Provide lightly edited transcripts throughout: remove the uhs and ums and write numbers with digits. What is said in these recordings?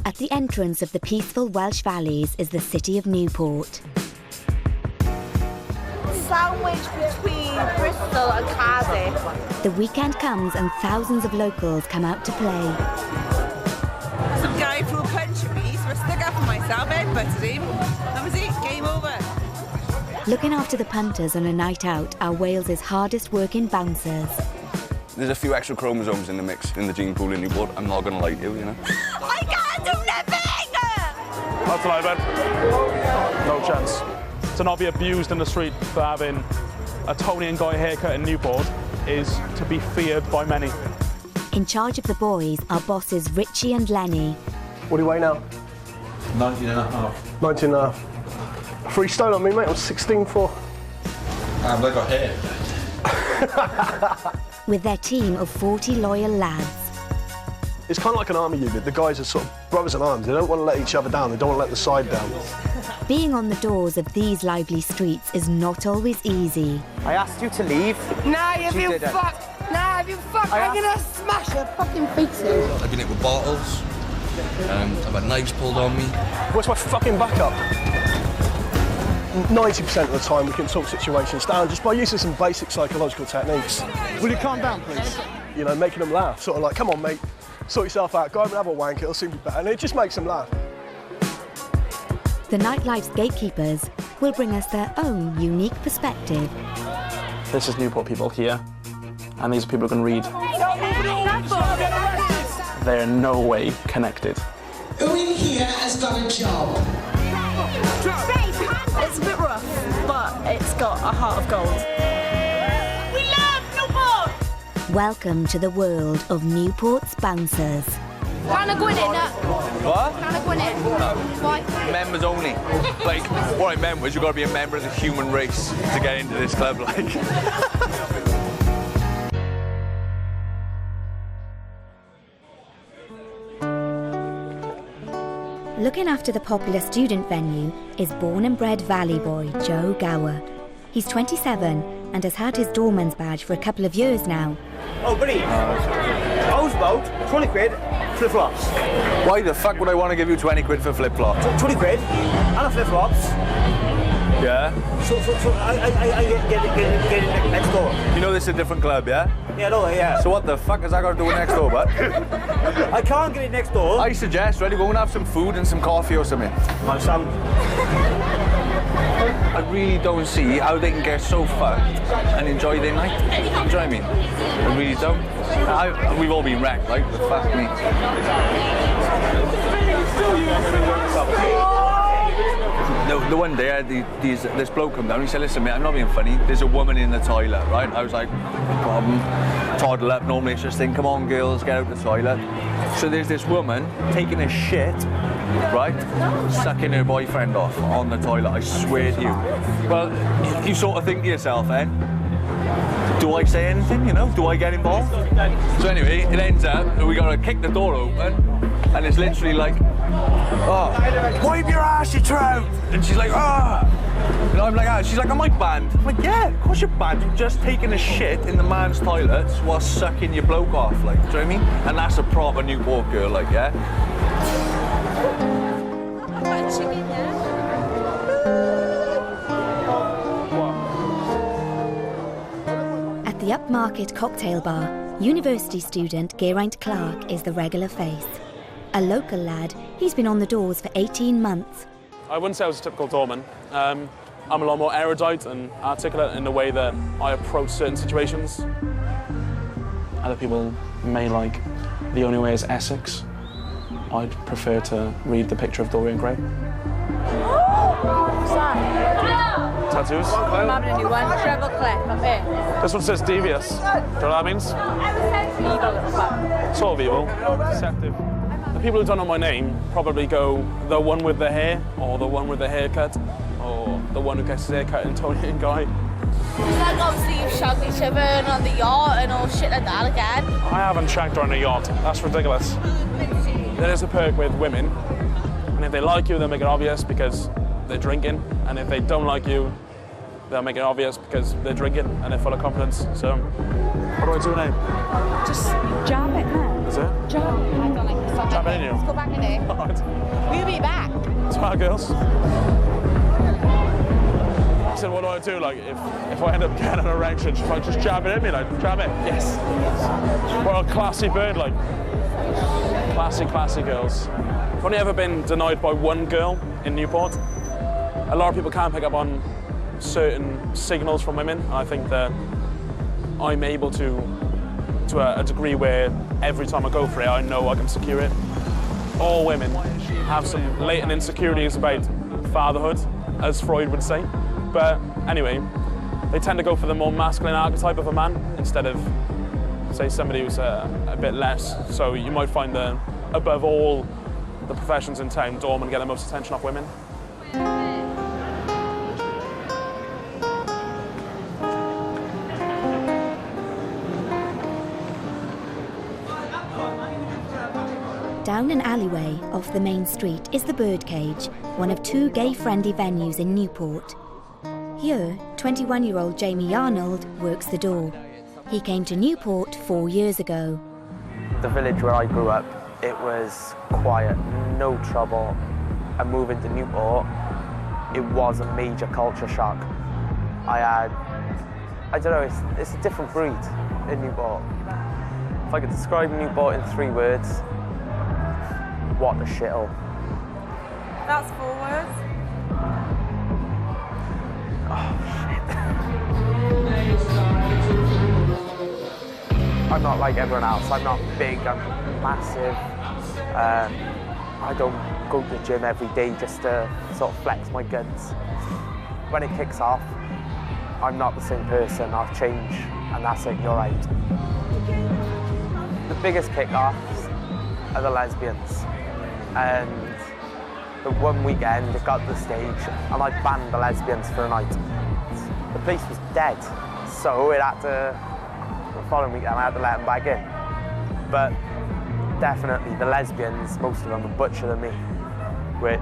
At the entrance of the peaceful Welsh valleys is the city of Newport. Sandwich between Bristol and Cardiff. The weekend comes and thousands of locals come out to play. Some guy threw a punch at me, so I stuck up for myself, headbutted him. That was it, game over. Looking after the punters on a night out are Wales's hardest working bouncers. There's a few extra chromosomes in the mix in the gene pool in Newport. I'm not going to lie to you, you know. I can't do nothing! That's what I bet. No chance. To not be abused in the street for having a Tony and Guy haircut in Newport is to be feared by many. In charge of the boys are bosses Richie and Lenny. What do you weigh now? 19 and a half. 19 and a half. 3 stone on me, mate. I'm 16'4". I've got hair. With their team of 40 loyal lads. It's kind of like an army unit. The guys are sort of brothers in arms. They don't want to let each other down. They don't want to let the side down. Being on the doors of these lively streets is not always easy. I asked you to leave. Nah, if you fuck, I'm gonna smash your fucking face in. I've been hit with bottles. I've had knives pulled on me. Where's my fucking backup? 90% of the time we can talk situations down just by using some basic psychological techniques. Will you calm down, please? You know, making them laugh. Sort of like, come on, mate, sort yourself out, go home and have a wank, it'll soon be better. And it just makes them laugh. The nightlife's gatekeepers will bring us their own unique perspective. This is Newport people here, and these are people who can read. They're in no way connected. Who in here has got a job? It's a bit rough, but it's got a heart of gold. We love Newport! Welcome to the world of Newport's Bouncers. Can I go in it? What? Can I go in it? No. Why? Members only. Like, what I meant was you've got to be a member of the human race to get into this club, like. Looking after the popular student venue is born and bred Valley boy Joe Gower. He's 27 and has had his doorman's badge for a couple of years now. Oh, buddy. Houseboat, 20 quid, flip-flops. Why the fuck would I want to give you 20 quid for flip-flops? 20 quid, and a flip-flops. Yeah? So I get it next door. You know this is a different club, yeah? Yeah, no, yeah. So what the fuck has that got to do with next door, bud? I can't get it next door. I suggest, ready, go and have some food and some coffee or something. My son. I really don't see how they can get so fucked and enjoy their night. Do you know what I mean? I really don't. We've all been wrecked, right? But fuck me. The one day I had this bloke come down, he said, listen mate, I'm not being funny, there's a woman in the toilet, right? I was like, no problem, toddle up, normally it's just thing, come on girls, get out the toilet. So there's this woman taking a shit, right, sucking her boyfriend off on the toilet, I swear to you. Well, you sort of think to yourself then, do I say anything, you know? Do I get involved? So anyway, it ends up, we gotta kick the door open, and it's literally like, oh, wipe your ass, you trout! And she's like, ah! Oh. And I'm like, ah. She's like, am I banned? I'm like, yeah, of course you're banned. You've just taken a shit in the man's toilets while sucking your bloke off, like, do you know what I mean? And that's a proper Newport girl, like, yeah? At the upmarket cocktail bar, university student Geraint Clark is the regular face. A local lad, he's been on the doors for 18 months. I wouldn't say I was a typical doorman. I'm a lot more erudite and articulate in the way that I approach certain situations. Other people may like the only way is Essex. I'd prefer to read the picture of Dorian Gray. Tattoos? I'm having a new one, treble clef up here. This one says devious. Do you know what that means? Evil at the back. Sort of evil, deceptive. The people who don't know my name probably go the one with the hair, or the one with the haircut, or the one who gets his haircut in Tony and Guy. Like obviously you've shagged each other and on the yacht and all shit like that again. I haven't shagged her on a yacht. That's ridiculous. There is a perk with women, and if they like you, they'll make it obvious because they're drinking, and if they don't like you, they'll make it obvious because they're drinking and they're full of confidence. So, what do I do now? Just jab it now. Is it? Jab. I don't like the fuck. jabbing in you. Let's go back in there. All right. We'll be back. Smart girls. I said, what do I do? Like, if I end up getting an erection, should I just jab it in me? Like, jab it? Yes. What a classy bird, like. Classy girls. I've only ever been denied by one girl in Newport. A lot of people can't pick up on certain signals from women, and I think that I'm able to a degree where every time I go for it, I know I can secure it. All women have some latent insecurities about fatherhood, as Freud would say. But anyway, they tend to go for the more masculine archetype of a man instead of, say, somebody who's a bit less. So you might find that above all the professions in town, doormen get the most attention off women. Down an alleyway off the main street is the Birdcage, one of 2 gay-friendly venues in Newport. Here, 21-year-old Jamie Arnold works the door. He came to Newport 4 years ago. The village where I grew up, it was quiet, no trouble. And moving to Newport, it was a major culture shock. I don't know, it's a different breed in Newport. If I could describe Newport in 3 words, what a shithole. That's 4 words. Oh, shit. I'm not like everyone else. I'm not big, I'm massive. I don't go to the gym every day just to sort of flex my guns. When it kicks off, I'm not the same person. I'll change, and that's it, you're right. The biggest kick-offs are the lesbians. And the one weekend it got to the stage and I banned the lesbians for a night. The place was dead, so it had to, the following weekend I had to let them back in. But definitely the lesbians, most of them are butcher than me, which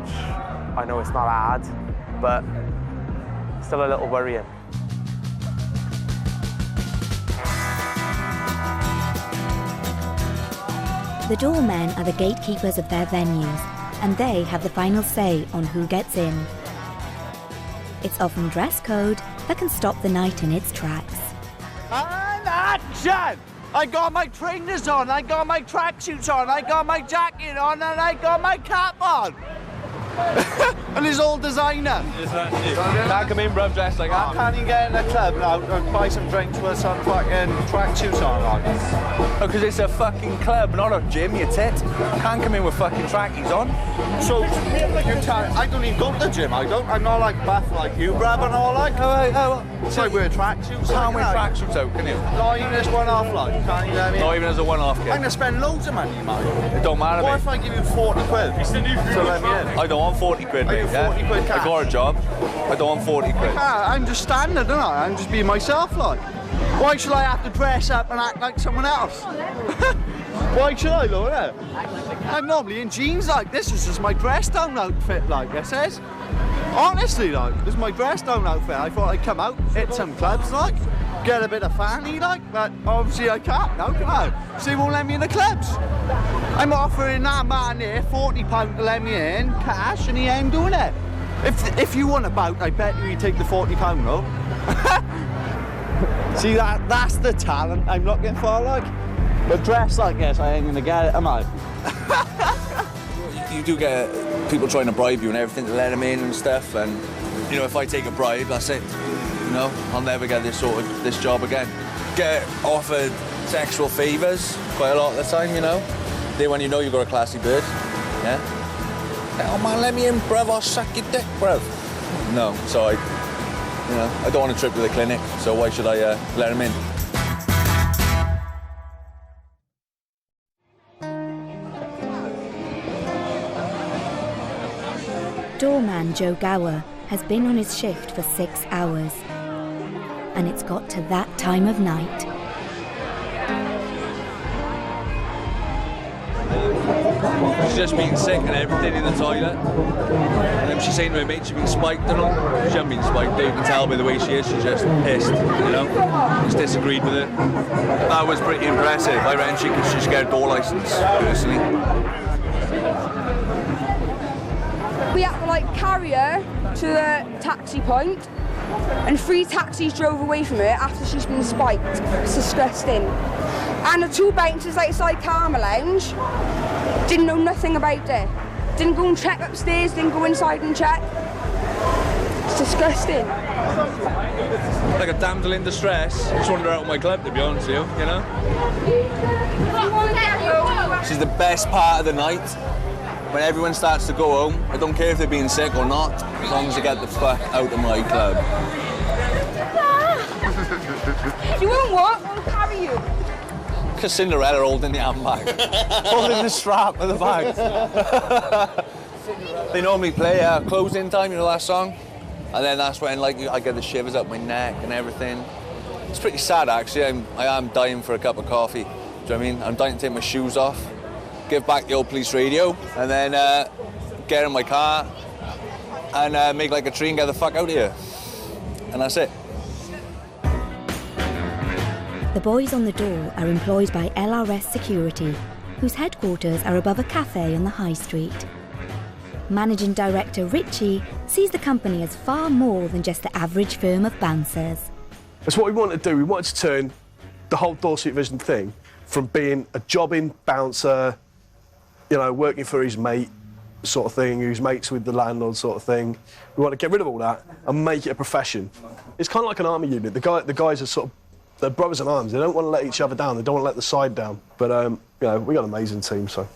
I know it's not hard, but still a little worrying. The doormen are the gatekeepers of their venues, and they have the final say on who gets in. It's often dress code that can stop the night in its tracks. And action! I got my trainers on, I got my tracksuits on, I got my jacket on, and I got my cap on. And it's all designer. Can't come in, bruv, dressed like that. Can't you get in the club now and buy some drinks with some fucking tracksuits on? Like? Oh, because it's a fucking club, not a gym, you tit. Can't come in with fucking trackies on. So, you tell I don't even go to the gym, I'm not like buff like you, bruv, and all like. So I wear tracksuits. Can't wear tracksuits out, can you? Not even as one off, like, can't you know what I mean? Not even as a one-off kid. I'm going to spend loads of money, mate. It don't matter, What mate. if I give you 40 quid to let me in? I don't want 40 quid, mate. 40 quid cash? I got a job. I don't want 40 quid. I'm just standard, don't I? I'm just being myself, like. Why should I have to dress up and act like someone else? Why should I, Lord? I'm normally in jeans, like. This is just my dress-down outfit, like, it says. Honestly, like, this is my dress-down outfit. I thought I'd come out, hit some clubs, like, get a bit of fanny, like, but obviously I can't now, can I? So they won't let me in the clubs. I'm offering that man there £40 to let me in, cash, and he ain't doing it. If you want a bout, I bet you take the £40 though. See, that's the talent I'm looking for, like. But dressed like this, I ain't gonna get it, am I? You do get people trying to bribe you and everything to let them in and stuff, and you know, if I take a bribe, that's it. You know, I'll never get this job again. Get offered sexual favours quite a lot of the time, you know. Then when you know you've got a classy bird, yeah. Oh man, let me in, bruv. I'll suck your dick, bruv. No, so I don't want to trip to the clinic. So why should I let him in? Doorman Joe Gower has been on his shift for 6 hours, and it's got to that time of night. She's just been sick and everything in the toilet. And then she's saying to her mate she's been spiked and all. She hasn't been spiked, you can tell by the way she is, she's just pissed, you know. Just disagreed with it. That was pretty impressive. I reckon she should get a door licence, personally. We had to like carry her to the taxi point, and 3 taxis drove away from her after she's been spiked. It's disgusting. And the 2 bouncers outside Karma Lounge didn't know nothing about it. Didn't go and check upstairs, didn't go inside and check. It's disgusting. Like a damsel in distress. I just wanted her out of my club, to be honest with you know? This is the best part of the night. When everyone starts to go home, I don't care if they're being sick or not, as long as they get the fuck out of my club. You won't walk, I'll carry you. Because Cinderella holding the handbag. Holding the strap of the bag. They normally play Closing Time, you know that song? And then that's when like I get the shivers up my neck and everything. It's pretty sad actually. I am dying for a cup of coffee. Do you know what I mean? I'm dying to take my shoes off, give back the old police radio, and then get in my car and make like a tree and get the fuck out of here. And that's it. The boys on the door are employed by LRS Security, whose headquarters are above a cafe on the High Street. Managing Director Richie sees the company as far more than just the average firm of bouncers. That's what we wanted to do. We wanted to turn the whole door supervision thing from being a jobbing bouncer, you know, working for his mate sort of thing, who's mates with the landlord sort of thing. We want to get rid of all that and make it a profession. It's kind of like an army unit. The guys are sort of, they're brothers in arms. They don't want to let each other down. They don't want to let the side down. But, you know, we got an amazing team, so.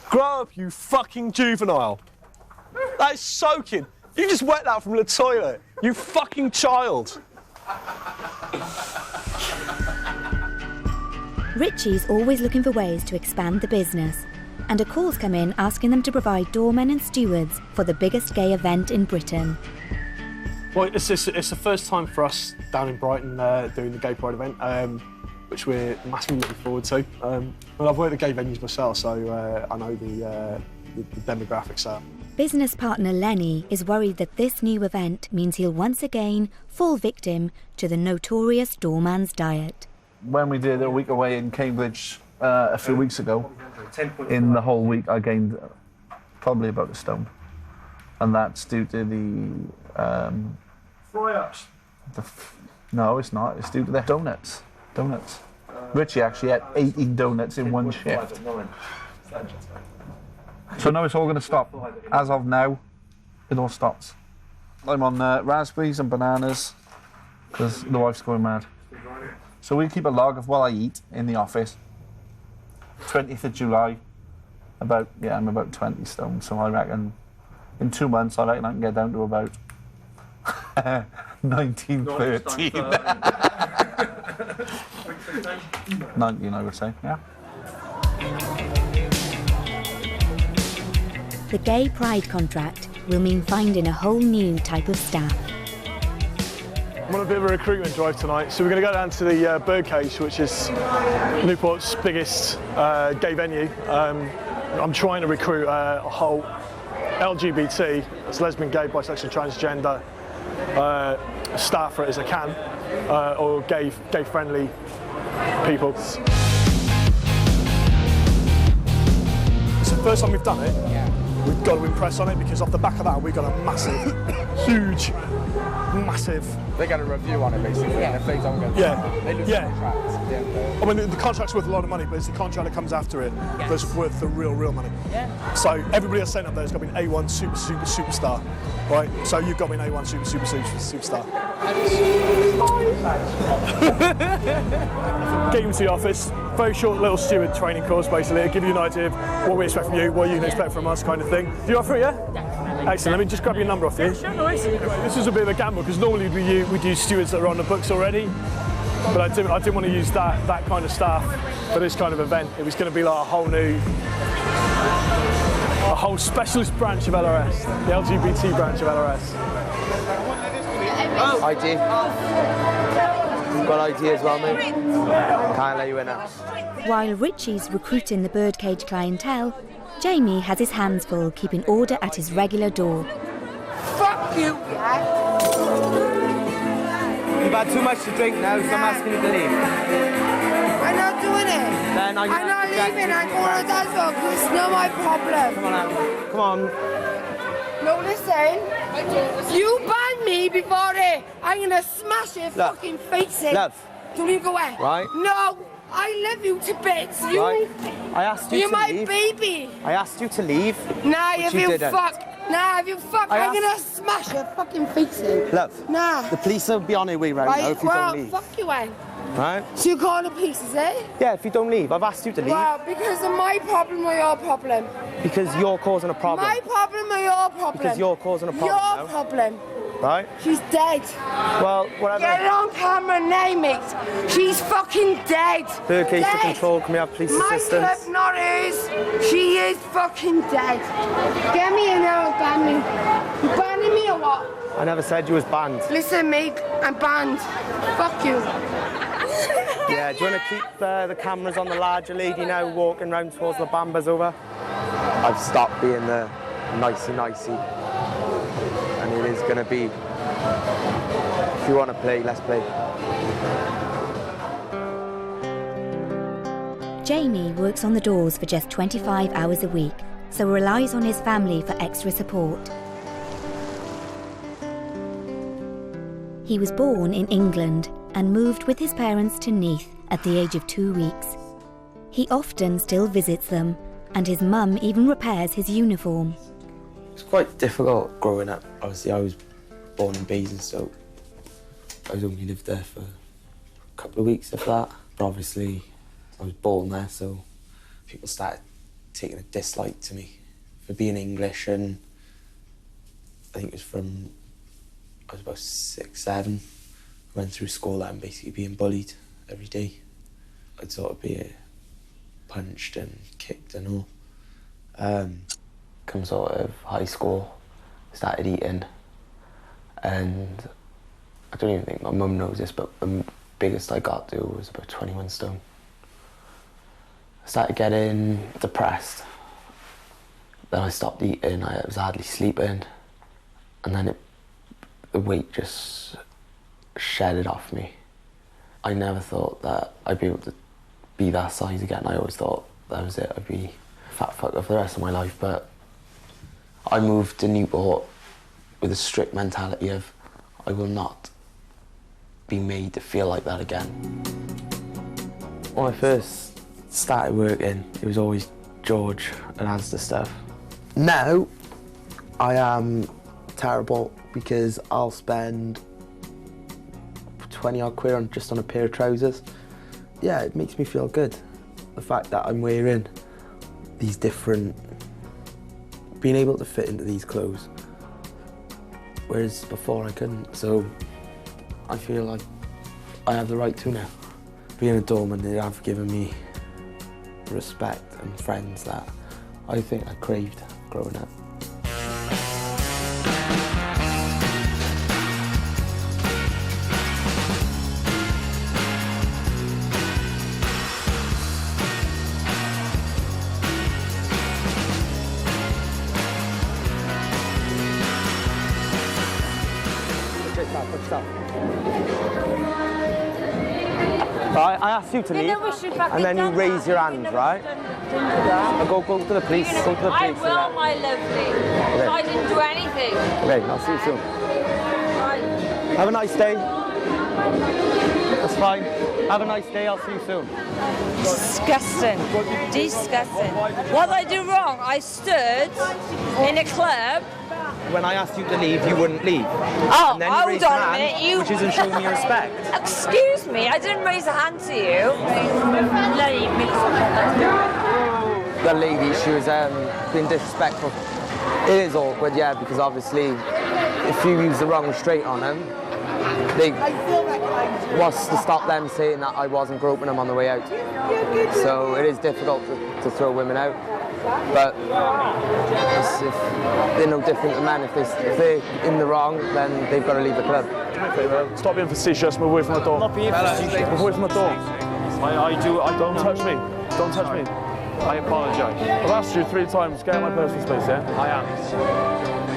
Grow up, you fucking juvenile. That is soaking. You just wet that from the toilet. You fucking child. Richie's always looking for ways to expand the business, and a call's come in asking them to provide doormen and stewards for the biggest gay event in Britain. Well, it's the first time for us down in Brighton doing the Gay Pride event, which we're massively looking forward to. Well, I've worked at gay venues myself, so I know the demographics are. Business partner Lenny is worried that this new event means he'll once again fall victim to the notorious doorman's diet. When we did a week away in Cambridge a few weeks ago, in the whole week I gained probably about 1 stone. And that's due to the... Fry-ups? No, it's not. It's due to the donuts. Donuts. Richie actually had 18 donuts in one shift. So now it's all going to stop. As of now, it all stops. I'm on raspberries and bananas because the wife's going mad. So we keep a log of what I eat in the office. 20th of July, I'm about 20 stone. So I reckon in 2 months, I reckon I can get down to about 19, 13. 19, I would say, yeah. The Gay Pride contract will mean finding a whole new type of staff. I'm on a bit of a recruitment drive tonight, so we're going to go down to the Birdcage, which is Newport's biggest gay venue. I'm trying to recruit a whole LGBT, it's lesbian, gay, bisexual, transgender staff for it as I can, or gay-friendly people. It's the first time we've done it. Yeah. We've got to impress on it because off the back of that we've got a massive, huge, massive... They got a review on it basically, and if they don't get they lose the contract. I mean, the contract's worth a lot of money, but it's the contract that comes after it that's worth the real money. Yeah. So everybody that's sent up there has got to be an A1 superstar, right? So you've got to be an A1 superstar. Get you into the office, very short little steward training course basically, it'll give you an idea of what we expect from you, what you can expect from us kind of thing. Do you offer it, yeah? Excellent, let me just grab your number off you. This is a bit of a gamble because normally we do stewards that are on the books already, but I didn't want to use that kind of staff for this kind of event. It was going to be like a whole specialist branch of LRS, the LGBT branch of LRS. ID. You've got ID as well, mate. Can't let you in now. While Richie's recruiting the Birdcage clientele, Jamie has his hands full keeping order at his regular door. Fuck you! You've had too much to drink now, so I'm asking you to leave. I'm not now you I'm not leaving. I'm going to dance off because it's not my problem. Come on, Al. Come on. No, listen. You banned me before it. I'm going to smash your fucking face in. Love. Don't even go away. Right. No. I love you to bits. You, right. I asked you you're to my leave. baby. I asked you to leave. Nah, which if you you didn't. fuck. Nah, if you fuck, I'm gonna smash your fucking face in. Love. Nah. The police will be on their way right now if you well, don't leave. fuck you, then. Right? So you call the police, is it? Yeah, if you don't leave. I've asked you to leave. Well, because of my problem or your problem? Because you're causing a problem. My problem or your problem? Because you're causing a problem. Your now. problem. Right? She's dead. Well, whatever. Get it on camera now, mate. She's fucking dead. Birdcage to dead. control. Can we have police My assistance? club, not hers. She is fucking dead. Get me in there and ban me. You banning me or what? I never said you was banned. Listen, mate, I'm banned. Fuck you. Yeah, do you want to keep the cameras on the larger lady now walking round towards the Bambas over? I've stopped being the nicey. And it is going to be, if you want to play, let's play. Jamie works on the doors for just 25 hours a week, so relies on his family for extra support. He was born in England and moved with his parents to Neath at the age of 2 weeks. He often still visits them, and his mum even repairs his uniform. It's quite difficult growing up. Obviously, I was born in Basingstoke. I only lived there for a couple of weeks after that. But obviously, I was born there, so people started taking a dislike to me for being English, and I think it was from I was about 6, 7. I went through school and basically being bullied every day. I'd sort of be punched and kicked and all. Come sort of high school, started eating, and I don't even think my mum knows this, but the biggest I got to was about 21 stone. I started getting depressed. Then I stopped eating, I was hardly sleeping, and then the weight just shedded off me. I never thought that I'd be able to be that size again. I always thought that was it, I'd be a fat fucker for the rest of my life, but I moved to Newport with a strict mentality of I will not be made to feel like that again. When I first started working, it was always George and Asda stuff. Now, I am terrible because I'll spend 20 odd quid on just on a pair of trousers. Yeah, it makes me feel good. The fact that I'm wearing these different, being able to fit into these clothes, whereas before I couldn't. So I feel like I have the right to now. Being a doorman, they have given me respect and friends that I think I craved growing up. I asked you to leave, and then you raise your hand, right? Go to the police. Go to the police. I will, my lovely. Okay. I didn't do anything. Okay, I'll see you soon. Right. Have a nice day. That's fine. Have a nice day. I'll see you soon. Disgusting. Disgusting. What did I do wrong? I stood in a club. When I asked you to leave, you wouldn't leave. Oh, and then you hold raised on your a hand, minute. You... which isn't showing me respect. Excuse me, I didn't raise a hand to you. The lady, she was being disrespectful. It is awkward, yeah, because obviously, if you use the wrong restraint on them, what's to stop them saying that I wasn't groping them on the way out? So it is difficult to throw women out. But if they're no different to men. If they're in the wrong, then they've got to leave the club. Stop being facetious. Move away from the door. Not being facetious. Move away from the door. Don't touch me. Don't touch me. I apologise. I've asked you 3 times. Get out of my personal space, yeah? I am.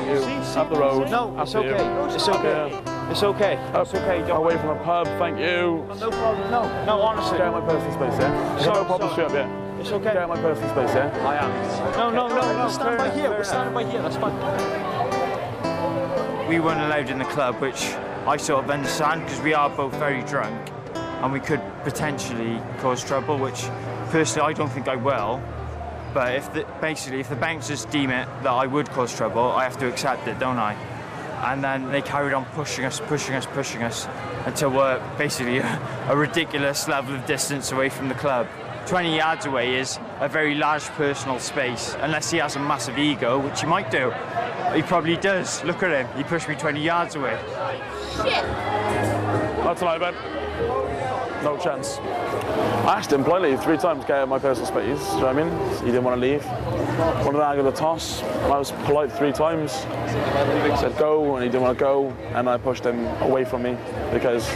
You have the road. No, it's okay. It's okay. It's okay. It's okay. Away from a pub, thank you. No problem. No, honestly. Get out of my personal space, yeah? Sorry, No problem straight up, yeah? It's okay. Get out of my personal space, yeah? I am. No. We're standing by here. We're standing by here. That's fine. We weren't allowed in the club, which I sort of understand because we are both very drunk and we could potentially cause trouble, which personally I don't think I will. But if the bouncers deem it that I would cause trouble, I have to accept it, don't I? And then they carried on pushing us until we're basically a ridiculous level of distance away from the club. 20 yards away is a very large personal space, unless he has a massive ego, which he might do. He probably does. Look at him. He pushed me 20 yards away. Shit. Not tonight, Ben. No chance. I asked him politely 3 times to get out of my personal space, do you know what I mean? He didn't want to leave. Wanted to argue the toss. I was polite 3 times. He said go, and he didn't want to go, and I pushed him away from me because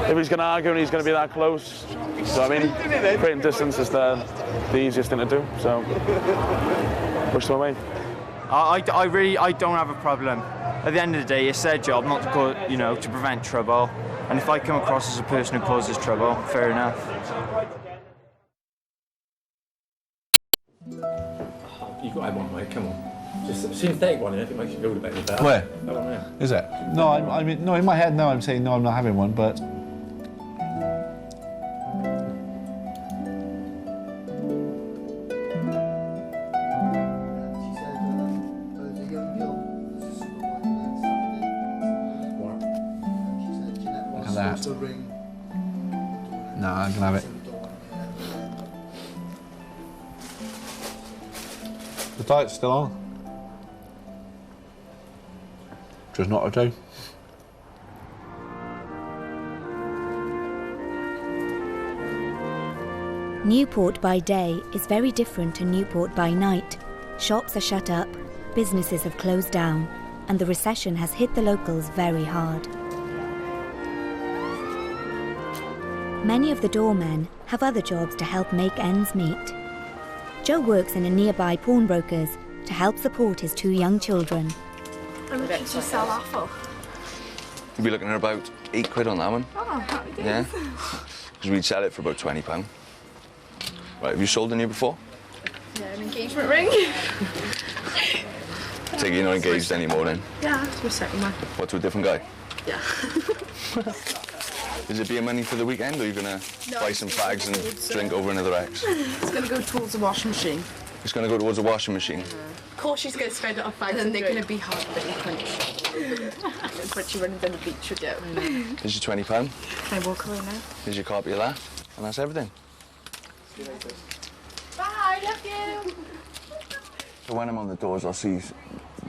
if he's going to argue and he's going to be that close, do you know what I mean? Creating distance is the easiest thing to do, so pushed him away. I don't have a problem. At the end of the day, it's their job not to cause, to prevent trouble. And if I come across as a person who causes trouble, fair enough. You've got to have one, mate, come on. Just a synthetic one, if it makes you feel a bit better. Where? That one there. Is it? No, I mean, no, in my head, no, I'm saying no, I'm not having one, but... That. No, I can have it. The diet's still on. Just not a day. Newport by day is very different to Newport by night. Shops are shut up, businesses have closed down, and the recession has hit the locals very hard. Many of the doormen have other jobs to help make ends meet. Joe works in a nearby pawnbroker's to help support his 2 young children. How much did you sell that for? You'd be looking at about £8 on that one. Oh, happy days. Yeah, because we'd sell it for about £20. Right, have you sold a new before? Yeah, an engagement ring. Take it you're not engaged anymore then? Yeah, it's my second one. What, to a different guy? Yeah. Is it beer money for the weekend, or are you going to buy some fags and drink over another X? It's going to go towards the washing machine. It's going to go towards the washing machine? Of course she's going to spend it on fags and they're going to be hard but crunchy. Crunchy running down the beach with you. Here's your £20. Can I walk away now? Here's your copy of that, and that's everything. Bye, love you. So when I'm on the doors, I'll see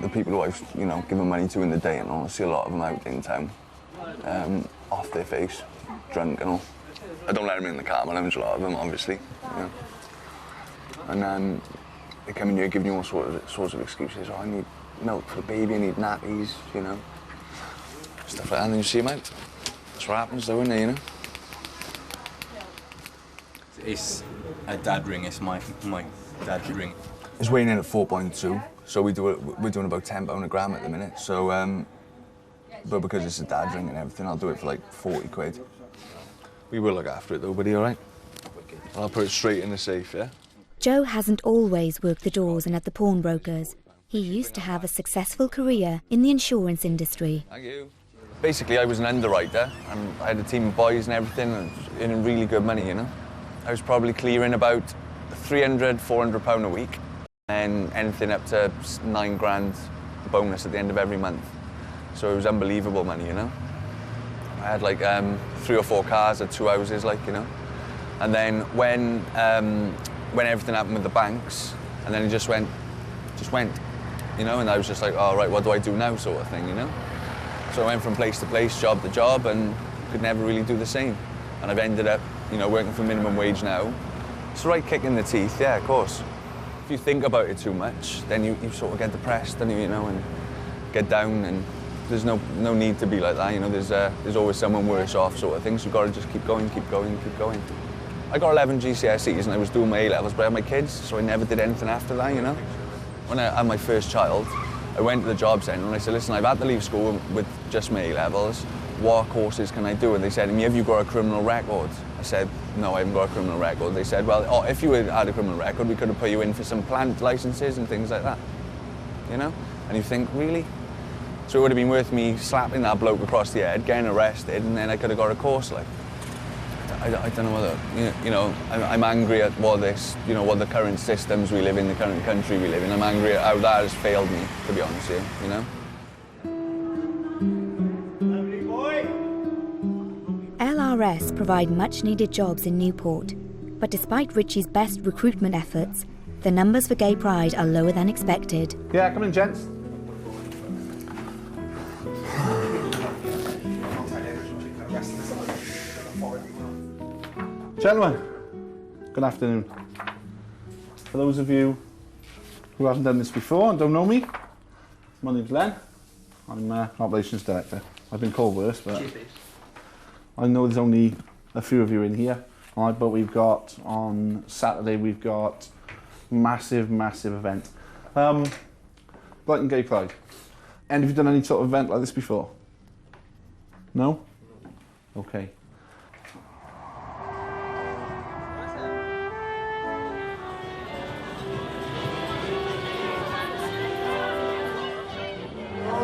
the people who I've, given money to in the day, and I'll see a lot of them out in town. Off their face, drunk and all. I don't let them in the car, but I'm a lot of them, obviously. And they come in here giving you all sorts of excuses. Oh, I need milk for the baby, I need nappies, stuff like that, and then you see them out. That's what happens though, isn't it, It's a dad ring, it's my dad's ring. It's weighing in at 4.2, so we're doing about £10 a gram at the minute, so but because it's a dad ring and everything, I'll do it for like £40. We will look after it though, buddy, all right? I'll put it straight in the safe, yeah? Joe hasn't always worked the doors and at the pawnbrokers. He used to have a successful career in the insurance industry. Thank you. Basically, I was an underwriter, and I had a team of boys and everything, and earning really good money, I was probably clearing about £300, £400 a week, and anything up to £9 bonus at the end of every month. So it was unbelievable money, I had like 3 or 4 cars, had 2 houses, And then when everything happened with the banks, and then it just went, and I was just like, oh, right, what do I do now, sort of thing, So I went from place to place, job to job, and could never really do the same. And I've ended up, working for minimum wage now. It's the right kick in the teeth, yeah, of course. If you think about it too much, then you sort of get depressed, and and get down, and there's no need to be like that, there's always someone worse off, sort of thing, so you've got to just keep going. I got 11 GCSEs and I was doing my A-levels, but I had my kids, so I never did anything after that, When I had my first child, I went to the job centre and I said, listen, I've had to leave school with just my A-levels. What courses can I do? And they said to me, have you got a criminal record? I said, no, I haven't got a criminal record. They said, well, if you had a criminal record, we could have put you in for some plant licences and things like that. You know? And you think, really? So it would have been worth me slapping that bloke across the head, getting arrested, and then I could have got a course like. I don't know whether, I'm angry at what the current systems we live in, the current country we live in. I'm angry at how that has failed me, to be honest with you, know? LRS provide much-needed jobs in Newport, but despite Richie's best recruitment efforts, the numbers for Gay Pride are lower than expected. Yeah, come in, gents. Gentlemen, good afternoon. For those of you who haven't done this before and don't know me, my name's Len. I'm Operations Director. I've been called worse, but I know there's only a few of you in here. All right, but we've got, on Saturday, we've got massive event. Brighton Gay Pride. And have you done any sort of event like this before? No? Okay.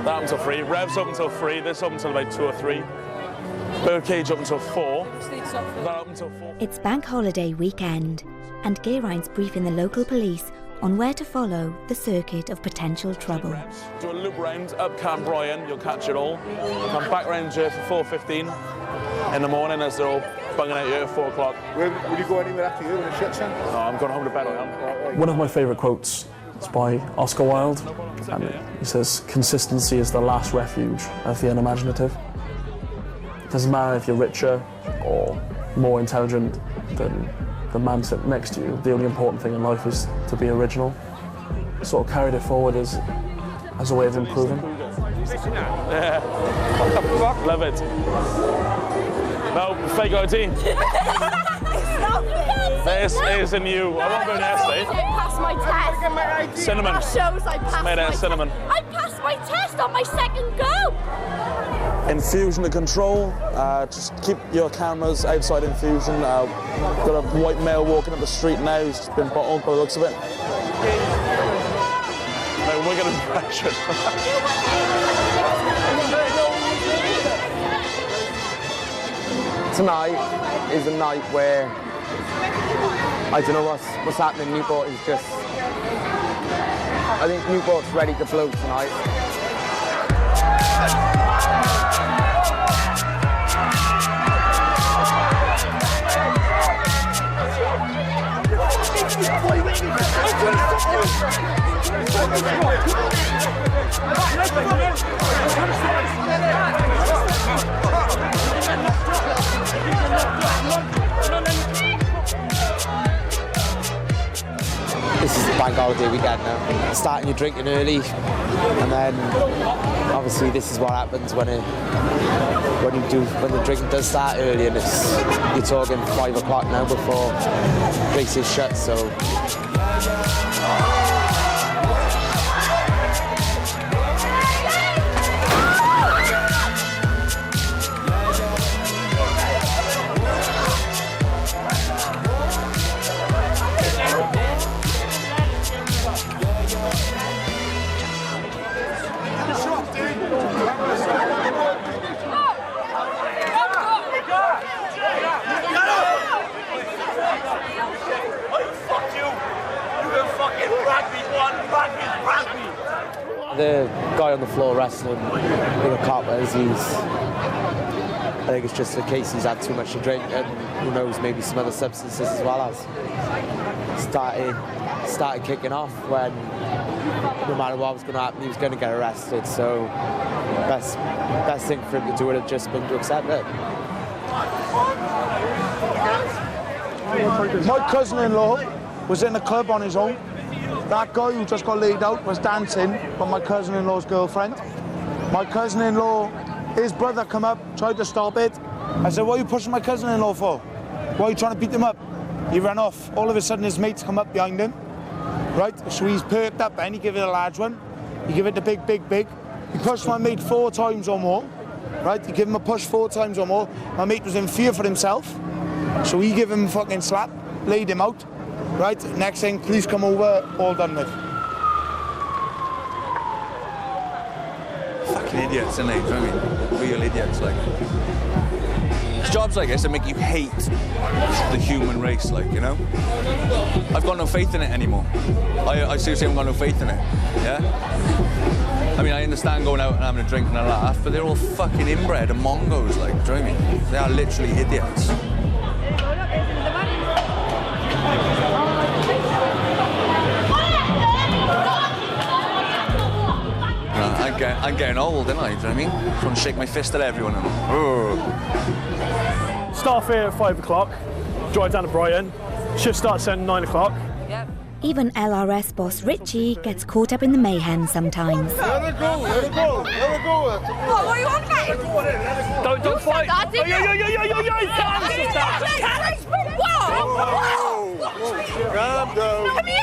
That up until 3, Rev's up until 3, this up until about 2 or 3. Birdcage up until 4. That up until 4. It's bank holiday weekend, and Geraint's briefing the local police on where to follow the circuit of potential trouble. Do a loop round up Cam Bryan, you'll catch it all. Come back round here for 4:15 in the morning as they're all bunging out here at 4 o'clock. Will you go anywhere after you in a shit, son? No, I'm going home to bed. I am. One of my favourite quotes is by Oscar Wilde, and he says, "Consistency is the last refuge of the unimaginative." It doesn't matter if you're richer or more intelligent than the man sitting next to you. The only important thing in life is to be original. Sort of carried it forward as a way of improving. Yeah. Love it. No, fake ID. This isn't you. I won't go nasty. I passed my test. Cinnamon. That shows I passed made out of cinnamon. I passed my test on my second go. Infusion to control. Just keep your cameras outside infusion. Got a white male walking up the street now. He's just been bottled by the looks of it. No, we're getting pressured. Tonight is a night where I don't know what's happening in Newport. Is just, I think Newport's ready to float tonight. This is the bank holiday weekend now. Starting your drinking early, and then obviously this is what happens when the drinking does start early, and you're talking 5 o'clock now before places shut. So. The guy on the floor wrestling with a coppers, I think it's just a case he's had too much to drink, and who knows, maybe some other substances as well as started kicking off when no matter what was going to happen, he was going to get arrested. So best thing for him to do would have just been to accept it. My cousin-in-law was in the club on his own. That guy who just got laid out was dancing with my cousin-in-law's girlfriend. My cousin-in-law, his brother come up, tried to stop it. I said, what are you pushing my cousin-in-law for? Why are you trying to beat him up? He ran off. All of a sudden his mates come up behind him. Right, so he's perked up and he gave it a large one. You give it the big, big, big. You push my mate 4 times or more, right? You give him a push 4 times or more. My mate was in fear for himself, so he gave him a fucking slap, laid him out, right? Next thing, police come over, all done with. Fucking idiots, isn't they? Do you know what I mean? Real idiots, like. It's jobs like this that make you hate the human race, like, you know? I've got no faith in it anymore. I seriously haven't got no faith in it, yeah? I mean, I understand going out and having a drink and a laugh, but they're all fucking inbred and mongos, like, do you know what I mean? They are literally idiots. I'm getting old, aren't I? Do you know what I mean? I want to shake my fist at everyone. Start here at 5 o'clock, drive down to Brighton, shift starts at 9 o'clock. Even LRS boss Richie gets caught up in the mayhem sometimes. Let her go, let her go, let her go. What are you on about? Don't fight! That, Calm down. Come here,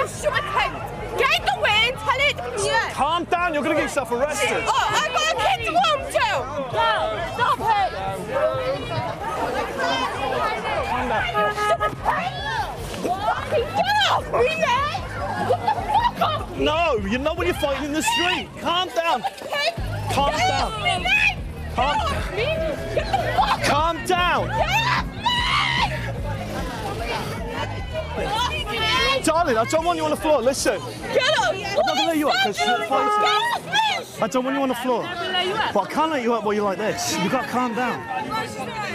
you stupid cunt. Get in the way and tell it to come here. Calm down, you're going to get yourself arrested. Oh, I've got a kid to home too. No, stop it. Get off me, man. Get the fuck off me. No, you know when you're fighting in the street. Calm down. Calm down. Calm down. Darling, I don't want you on the floor. Listen. Get up. I'm not going to let you up because you're fighting. I don't want you on the floor. But I can't let you up while you're like this. You've got to calm down.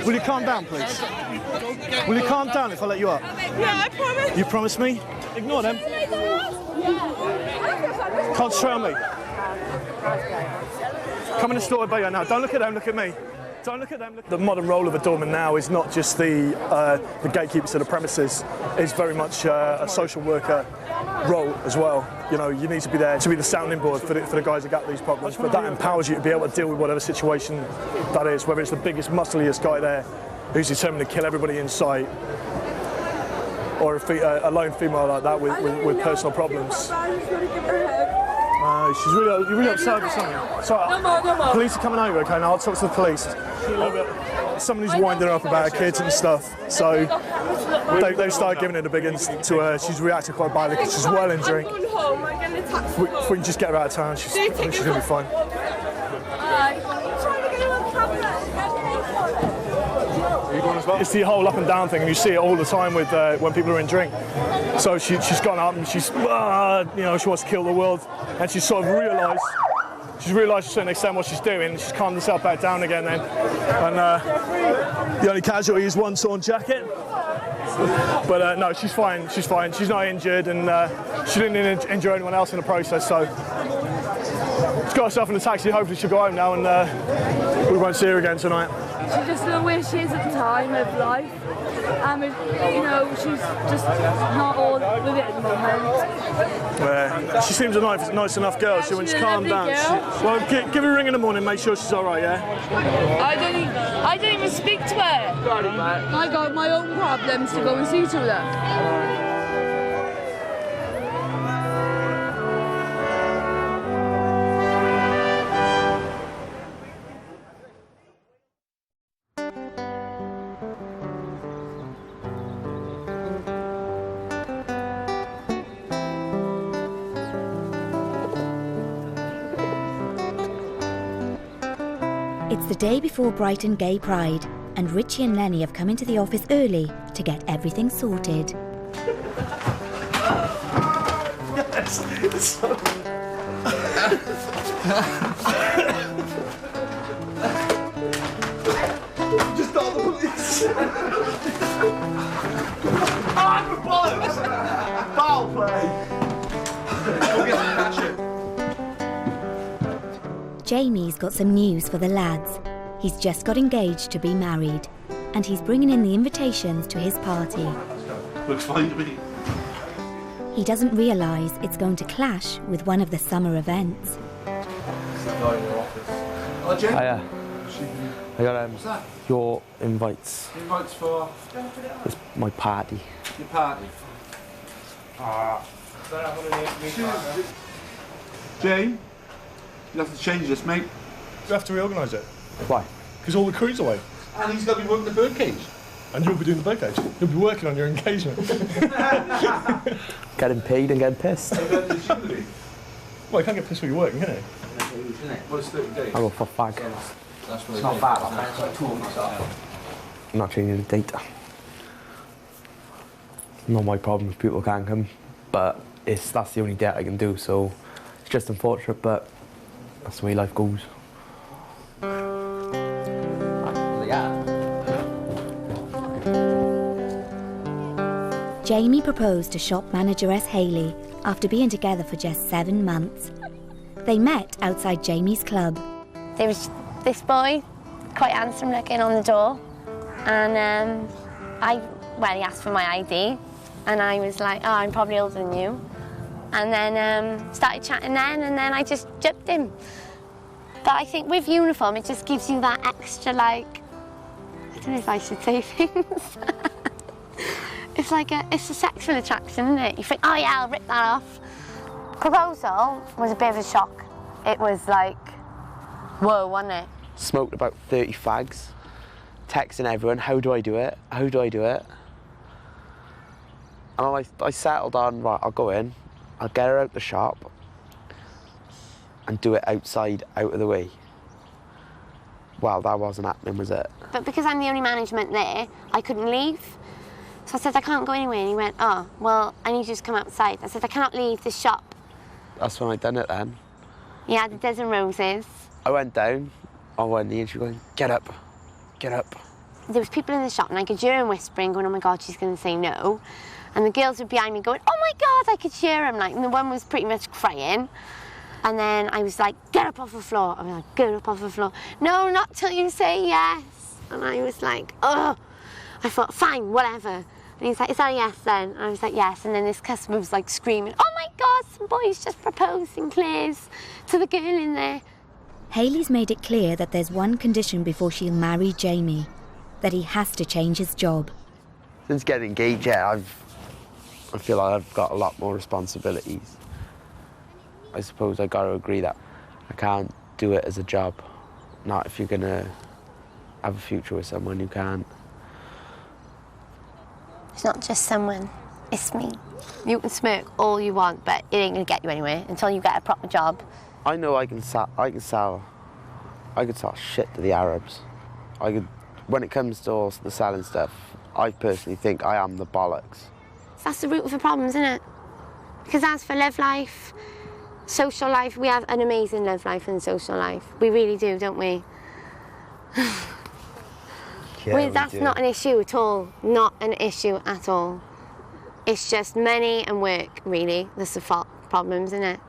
Will you calm down, please? Will you calm down if I let you up? Yeah, I promise. You promise me? Ignore them. Concentrate on me. Come in the store by you now. Don't look at them, look at me. Don't look at them. The modern role of a doorman now is not just the gatekeepers of the premises. It's very much a social worker role as well. You know, you need to be there to be the sounding board for the guys that got these problems. But that empowers you to be able to deal with whatever situation that is, whether it's the biggest, muscliest guy there who's determined to kill everybody in sight, or a lone female like that with personal problems. She's really upset with something. So, no more. Police are coming over, okay? Now I'll talk to the police. Somebody's winding her up about her kids and stuff. So they've started giving it a big instant to her. She's reacted quite badly because she's well in drink. If we can just get her out of town, I think she's going to be fine. It's the whole up and down thing, and you see it all the time with when people are in drink. So she's gone up and she's, you know, she wants to kill the world, and she's sort of realised to a certain extent what she's doing, and she's calmed herself back down again then. And the only casualty is one torn jacket. But no, she's fine. She's fine. She's not injured, and she didn't injure anyone else in the process. So she's got herself in a taxi. Hopefully she'll go home now, and we won't see her again tonight. She's just the way she is at the time of life. You know, she's just not all with it at the moment. Yeah. She seems a nice enough girl. She wants to calm down. Well, give her a ring in the morning. Make sure she's all right. Yeah. I don't even speak to her. I got my own problems to go and see to her. It's the day before Brighton Gay Pride, and Richie and Lenny have come into the office early to get everything sorted. Yes, so... Just call the police. Oh, bollocks! Foul play. Jamie's got some news for the lads. He's just got engaged to be married, and he's bringing in the invitations to his party. Looks fine to me. He doesn't realise it's going to clash with one of the summer events. Hiya. I got your invites. Invites for? It's my party. Your party? Jay, you have to change this, mate. You have to reorganise it. Why? Because all the crew's away. And he's going to be working the birdcage. And you'll be doing the birdcage. You'll be working on your engagement. Getting paid and getting pissed. Well, you can't get pissed when you're working, can you? Well, it's 30 days. I go for fag. It's not bad, man. It's like 2 weeks off. I'm not changing the date. Not my problem if people can't come, but that's the only date I can do, so it's just unfortunate, but that's the way life goes. Jamie proposed to shop manageress Hayley after being together for just 7 months. They met outside Jamie's club. There was this boy, quite handsome looking, on the door, and he asked for my ID, and I was like, oh, I'm probably older than you. And then started chatting then, and then I just jumped him. But I think with uniform, it just gives you that extra, like, I don't know if I should say things. It's a sexual attraction, isn't it? You think, oh yeah, I'll rip that off. Proposal was a bit of a shock. It was like, whoa, wasn't it? Smoked about 30 fags, texting everyone, how do I do it? How do I do it? And I settled on, right, I'll go in, I'll get her out the shop and do it outside, out of the way. Well, that wasn't happening, was it? But because I'm the only management there, I couldn't leave. So I said, I can't go anywhere. And he went, oh, well, I need you to come outside. I said, I cannot leave this shop. That's when I done it then. He had a dozen roses. I went down on one knee and she was going, get up, get up. There was people in the shop and I could hear him whispering, going, oh my God, she's going to say no. And the girls were behind me going, oh my God, I could hear him. And the one was pretty much crying. And then I was like, get up off the floor. I was like, get up off the floor. No, not till you say yes. And I was like, oh. I thought, fine, whatever. And he's like, is that a yes then? And I was like, yes. And then this customer was like screaming, oh my God, some boy's just proposed in Claire's to the girl in there. Hayley's made it clear that there's one condition before she'll marry Jamie, that he has to change his job. Since getting engaged, yeah, I feel like I've got a lot more responsibilities. I suppose I got to agree that I can't do it as a job. Not if you're going to have a future with someone who can't. It's not just someone, it's me. You can smirk all you want, but it ain't gonna get you anywhere until you get a proper job. I know I can sell shit to the Arabs. When it comes to all the selling stuff, I personally think I am the bollocks. That's the root of the problem, isn't it? Because as for love life, social life, we have an amazing love life and social life. We really do, don't we? Yeah, that's not an issue at all. Not an issue at all. It's just money and work, really. That's the problems, isn't it?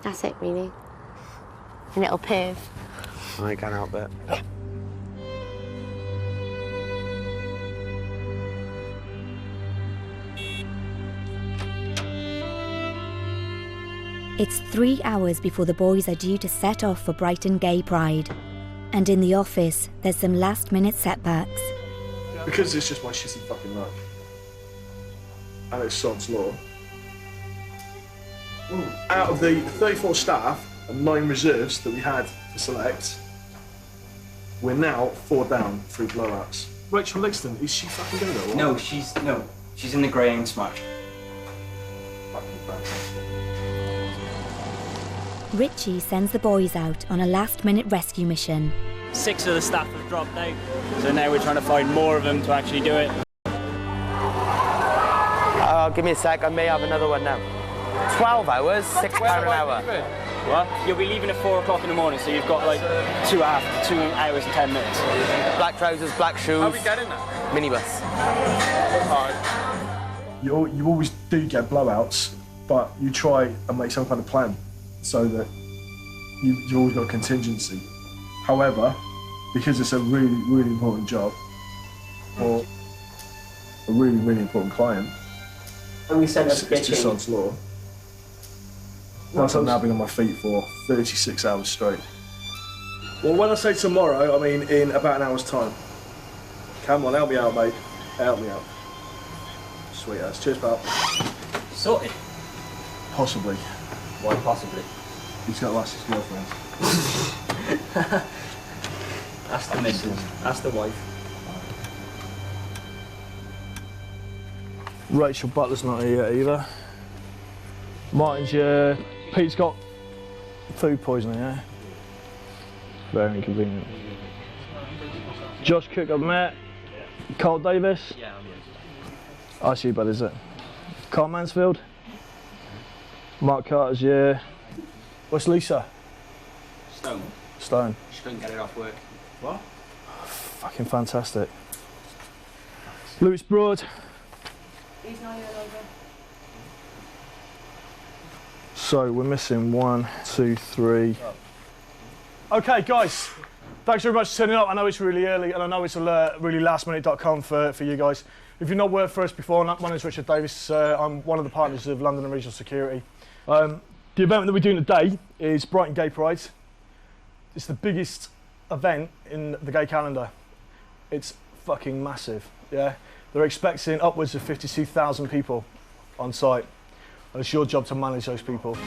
That's it, really. A little perv. I can't help it. It's 3 hours before the boys are due to set off for Brighton Gay Pride. And in the office, there's some last-minute setbacks. Because it's just my shitty fucking luck. And it's sod's law. Out of the 34 staff and 9 reserves that we had to select, we're now 4 down, 3 blowouts. Rachel Lixton, is she fucking going there? No, she's in the greying smash. Richie sends the boys out on a last-minute rescue mission. 6 of the staff have dropped out, so now we're trying to find more of them to actually do it. Give me a sec, I may have another one now. 12 hours, £6 an hour. What? You'll be leaving at 4 o'clock in the morning, so you've got like 2 hours and 10 minutes. Black trousers, black shoes. How are we getting there? Minibus. You always do get blowouts, but you try and make some kind of plan so that you've always got a contingency. However, because it's a really, really important job or a really, really important client, and we said it's just sod's law. Plus, I've now been on my feet for 36 hours straight. Well, when I say tomorrow, I mean in about an hour's time. Come on, help me out, mate. Help me out. Sweet ass. Cheers, pal. Sorted. Possibly. Why possibly? He's got to ask his girlfriend. Ask the missus. Ask the wife. Rachel Butler's not here yet either. Martin's here. Pete's got food poisoning, yeah? Very inconvenient. Josh Cook, I've met. Carl Davis? Yeah, I'm here. Oh, that's you, bud, is it? Carl Mansfield? Mark Carter's here. What's Lisa? Stone. Stone. She couldn't get it off work. What? Fucking fantastic. Lewis Broad. He's not here longer. So we're missing 1, 2, 3. Okay, guys. Thanks very much for turning up. I know it's really early, and I know it's really lastminute.com for you guys. If you've not worked for us before, my name's Richard Davis. I'm one of the partners of London and Regional Security. The event that we're doing today is Brighton Gay Pride. It's the biggest event in the gay calendar. It's fucking massive, yeah? They're expecting upwards of 52,000 people on site, and it's your job to manage those people.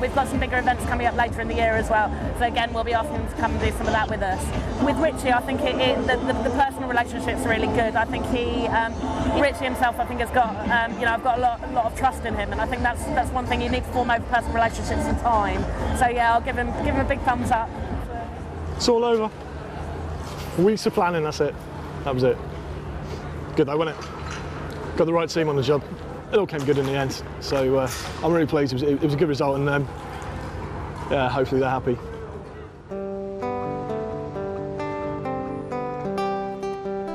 We've got some bigger events coming up later in the year as well. So again, we'll be asking them to come and do some of that with us. With Richie, I think the personal relationship's really good. I think Richie himself, I think has got, I've got a lot of trust in him, and I think that's one thing you need to form over personal relationships in time. So yeah, I'll give him a big thumbs up. It's all over. Weeks of planning, that's it. That was it. Good though, wasn't it? Got the right team on the job. It all came good in the end, so I'm really pleased. It was a good result, and yeah, hopefully they're happy.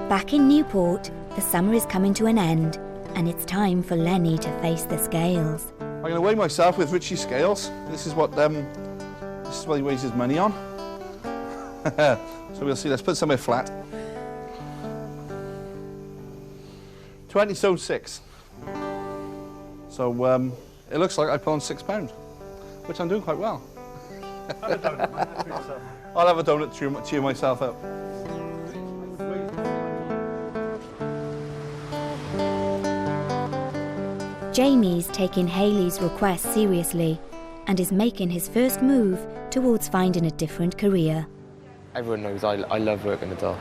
Back in Newport, the summer is coming to an end, and it's time for Lenny to face the scales. I'm going to weigh myself with Richie's scales. This is what he weighs his money on. So we'll see. Let's put somewhere flat. 20 stone 6. So it looks like I put on £6, which I'm doing quite well. Have a donut, man. Treat yourself. I'll have a donut to cheer myself up. Jamie's taking Hayley's request seriously and is making his first move towards finding a different career. Everyone knows I love working the door.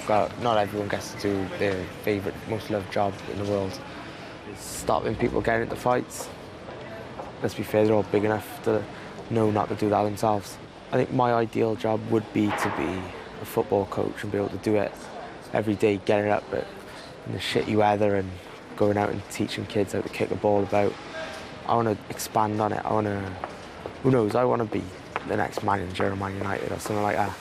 But not everyone gets to do their favourite, most loved job in the world. Stopping people getting into fights. Let's be fair, they're all big enough to know not to do that themselves. I think my ideal job would be to be a football coach and be able to do it every day, getting up in the shitty weather and going out and teaching kids how to kick a ball about. I want to expand on it. I want to, who knows, I want to be the next manager of Man United or something like that.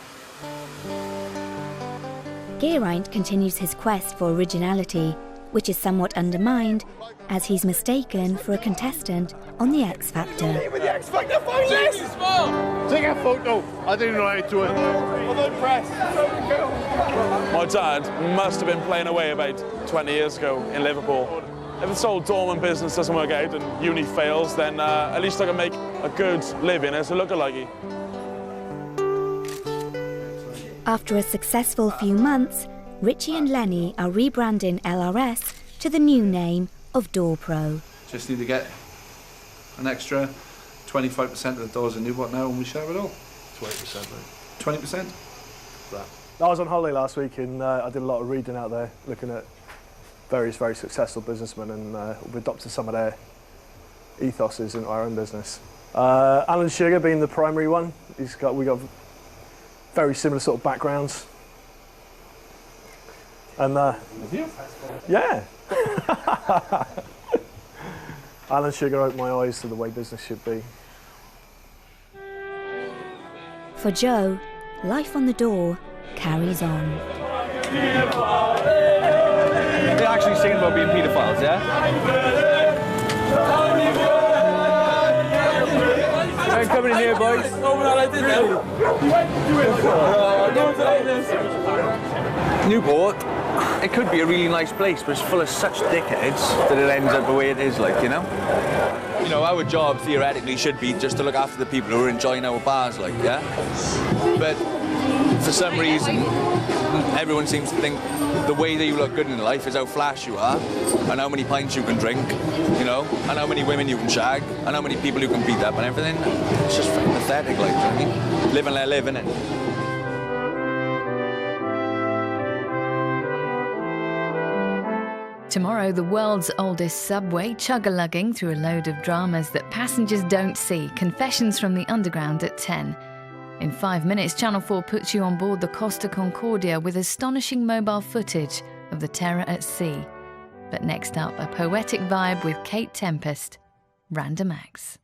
Geraint continues his quest for originality, which is somewhat undermined as he's mistaken for a contestant on The X Factor. With the X Factor finalists! Take a photo. I didn't know how to do it. I'm impressed. My dad must have been playing away about 20 years ago in Liverpool. If this whole dormant business doesn't work out and uni fails, then at least I can make a good living as a lookalike. After a successful few months, Richie and Lenny are rebranding LRS to the new name of Door Pro. Just need to get an extra 25% of the doors in Newport now, and we share it all. 20%, mate. 20%? Right. I was on holiday last week, and I did a lot of reading out there, looking at various very successful businessmen, and we've adopted some of their ethoses into our own business. Alan Sugar being the primary one. We got very similar sort of backgrounds. And yeah. Alan Sugar opened my eyes to the way business should be. For Joe, life on the door carries on. They're actually singing about being paedophiles, yeah? I'm coming in here, boys. Newport, it could be a really nice place, but it's full of such dickheads that it ends up the way it is, like, you know? You know, our job theoretically should be just to look after the people who are enjoying our bars, like, yeah? But for some reason, everyone seems to think the way that you look good in life is how flash you are, and how many pints you can drink, you know, and how many women you can shag, and how many people you can beat up and everything. It's just fucking pathetic, like, you know what I mean? Live and let live, innit? Tomorrow, the world's oldest subway chug-a-lugging through a load of dramas that passengers don't see. Confessions from the Underground at 10. In 5 minutes, Channel 4 puts you on board the Costa Concordia with astonishing mobile footage of the terror at sea. But next up, a poetic vibe with Kate Tempest, Random Acts.